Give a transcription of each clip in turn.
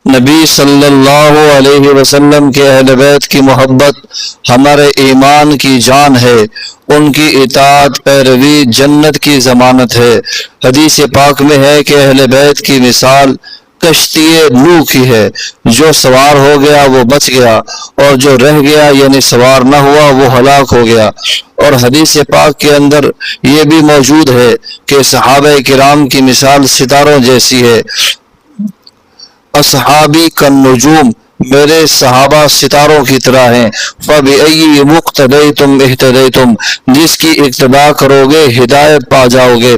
نبی صلی اللہ علیہ وسلم کے اہل بیت کی محبت ہمارے ایمان کی جان ہے، ان کی اطاعت پیروی جنت کی ضمانت ہے۔ حدیث پاک میں ہے کہ اہل بیت کی مثال کشتی نوح کی ہے، جو سوار ہو گیا وہ بچ گیا، اور جو رہ گیا یعنی سوار نہ ہوا وہ ہلاک ہو گیا۔ اور حدیث پاک کے اندر یہ بھی موجود ہے کہ صحابہ کرام کی مثال ستاروں جیسی ہے۔ اصحابی کالنجوم، میرے صحابہ ستاروں کی طرح ہیں۔ فَبِأَيِّ مُقْتَدَيْتُمْ اهْتَدَيْتُمْ، جس کی اقتداء کرو گے ہدایت پا جاؤ گے۔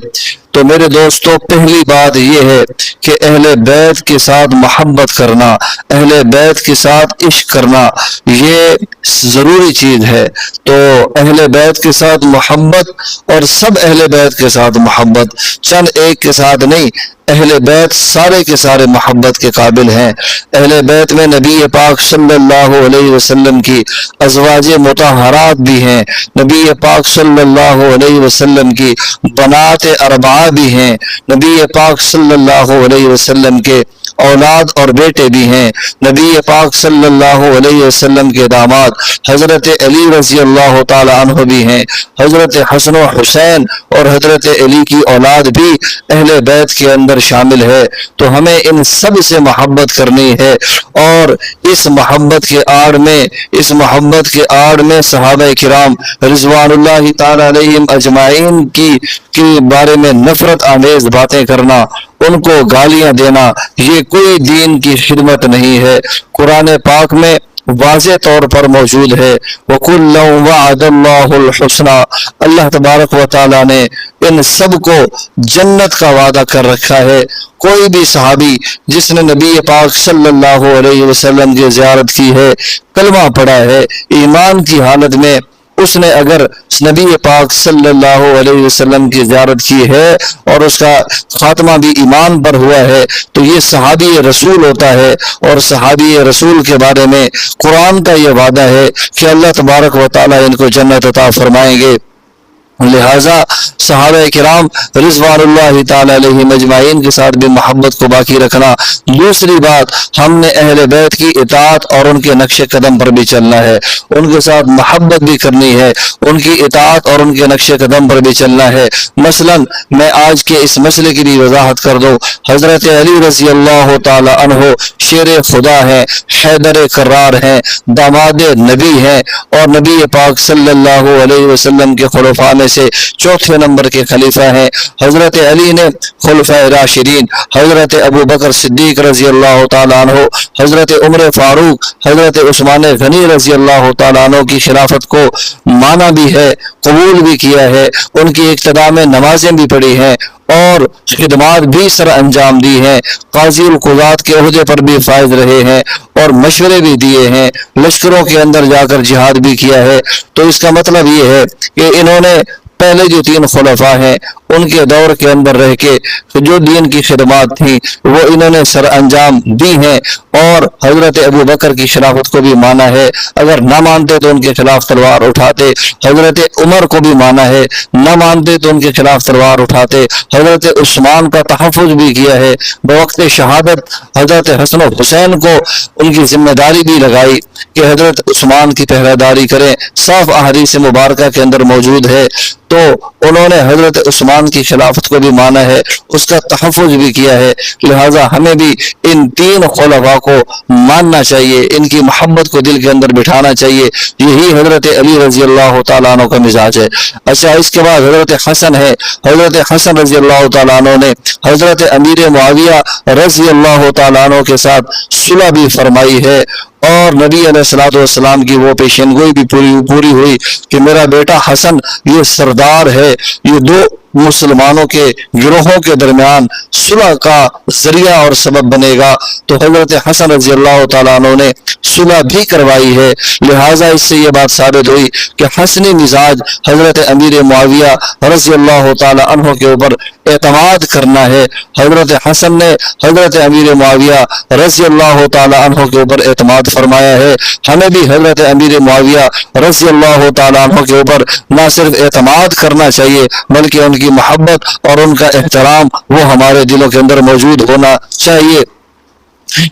تو میرے دوستو، پہلی بات یہ ہے کہ اہل بیت کے ساتھ محبت کرنا، اہل بیت کے ساتھ عشق کرنا، یہ ضروری چیز ہے۔ تو اہل بیت کے ساتھ محبت، اور سب اہل بیت کے ساتھ محبت، چند ایک کے ساتھ نہیں، اہل بیت سارے کے سارے محبت کے قابل ہیں۔ اہل بیت میں نبی پاک صلی اللہ علیہ وسلم کی ازواج مطہرات بھی ہیں، نبی پاک صلی اللہ علیہ وسلم کی بنات اربعہ بھی ہیں، نبی پاک صلی اللہ علیہ وسلم کے اولاد اور بیٹے بھی ہیں، نبی پاک صلی اللہ علیہ وسلم کے داماد حضرت علی رضی اللہ تعالی عنہ بھی ہیں، حضرت حسن و حسین اور حضرت علی کی اولاد بھی اہل بیت کے اندر شامل ہے۔ تو ہمیں ان سب سے محبت کرنی ہے، اور اس محبت کے آڑ میں صحابہ کرام رضوان اللہ تعالی علیہم اجمعین کی بارے میں نفرت آمیز باتیں کرنا، ان کو گالیاں دینا، یہ کوئی دین کی خدمت نہیں ہے۔ قرآن پاک میں واضح طور پر موجود ہے، وَكُلًّا وَعَدَ اللَّهُ الْحُسْنَى، اللہ تبارک و تعالیٰ نے ان سب کو جنت کا وعدہ کر رکھا ہے۔ کوئی بھی صحابی جس نے نبی پاک صلی اللہ علیہ وسلم کی زیارت کی ہے، کلمہ پڑھا ہے، ایمان کی حالت میں اس نے اگر نبی پاک صلی اللہ علیہ وسلم کی زیارت کی ہے اور اس کا خاتمہ بھی ایمان پر ہوا ہے، تو یہ صحابی رسول ہوتا ہے۔ اور صحابی رسول کے بارے میں قرآن کا یہ وعدہ ہے کہ اللہ تبارک و تعالیٰ ان کو جنت عطا فرمائیں گے۔ لہٰذا صحابہ کرام رضوان اللہ تعالی علیہ مجمعین کے ساتھ بھی محبت کو باقی رکھنا۔ دوسری بات، ہم نے اہل بیت کی اطاعت اور ان کے نقش قدم پر بھی چلنا ہے، ان کے ساتھ محبت بھی کرنی ہے، ان کی اطاعت اور ان کے نقش قدم پر بھی چلنا ہے۔ مثلا میں آج کے اس مسئلے کی بھی وضاحت کر دوں، حضرت علی رضی اللہ تعالی عنہ شیر خدا ہیں، حیدر کرار ہیں، داماد نبی ہیں، اور نبی پاک صلی اللہ علیہ وسلم کے خلفاء میں سے چوتھے نمبر کے خلیفہ ہیں۔ حضرت علی نے خلفائے راشدین حضرت ابو بکر صدیق رضی اللہ تعالیٰ عنہ، حضرت عمر فاروق، حضرت عثمان غنی رضی اللہ تعالیٰ عنہ کی خلافت کو مانا بھی ہے، قبول بھی کیا ہے، ان کی اقتداء میں نمازیں بھی پڑھی ہیں اور خدمات بھی سر انجام دی ہیں، قاضی القضات کے عہدے پر بھی فائز رہے ہیں اور مشورے بھی دیے ہیں، لشکروں کے اندر جا کر جہاد بھی کیا ہے۔ تو اس کا مطلب یہ ہے کہ انہوں نے پہلے جو تین خلفاء ہیں ان کے دور کے اندر رہ کے جو دین کی خدمات تھیں وہ انہوں نے سر انجام دی ہیں، اور حضرت ابو بکر کی خلافت کو بھی مانا ہے، اگر نہ مانتے تو ان کے خلاف تلوار اٹھاتے، حضرت عمر کو بھی مانا ہے، نہ مانتے تو ان کے خلاف تلوار اٹھاتے، حضرت عثمان کا تحفظ بھی کیا ہے، بوقت شہادت حضرت حسن و حسین کو ان کی ذمہ داری بھی لگائی کہ حضرت عثمان کی پہرہ داری کریں، صاف احادیث مبارکہ کے اندر موجود ہے۔ تو انہوں نے حضرت عثمان کی خلافت کو بھی مانا ہے، اس کا تحفظ بھی کیا ہے۔ لہٰذا ہمیں بھی ان تین خلفاء کو ماننا چاہیے، ان کی محبت کو دل کے اندر بٹھانا چاہیے، یہی حضرت علی رضی اللہ تعالیٰ عنہ کا مزاج ہے۔ اچھا، اس کے بعد حضرت حسن ہے، حضرت حسن رضی اللہ تعالیٰ عنہ نے حضرت امیر معاویہ رضی اللہ تعالیٰ عنہ کے ساتھ صلح بھی فرمائی ہے، اور نبی علیہ الصلوۃ والسلام کی وہ پیشین گوئی بھی پوری ہوئی کہ میرا بیٹا حسن یہ سردار ہے، یہ دو مسلمانوں کے گروہوں کے درمیان صلح کا ذریعہ اور سبب بنے گا۔ تو حضرت حسن رضی اللہ تعالیٰ عنہ نے صلح بھی کروائی ہے۔ لہٰذا اس سے یہ بات ثابت ہوئی کہ حسنی مزاج حضرت امیر معاویہ رضی اللہ تعالیٰ عنہ کے اوپر اعتماد کرنا ہے۔ حضرت حسن نے حضرت امیر معاویہ رضی اللہ تعالیٰ عنہ کے اوپر اعتماد فرمایا ہے، ہمیں بھی حضرت امیر معاویہ رضی اللہ تعالیٰ عنہ کے اوپر نہ صرف اعتماد کرنا چاہیے بلکہ ان کی محبت اور ان کا احترام وہ ہمارے دلوں کے اندر موجود ہونا چاہیے۔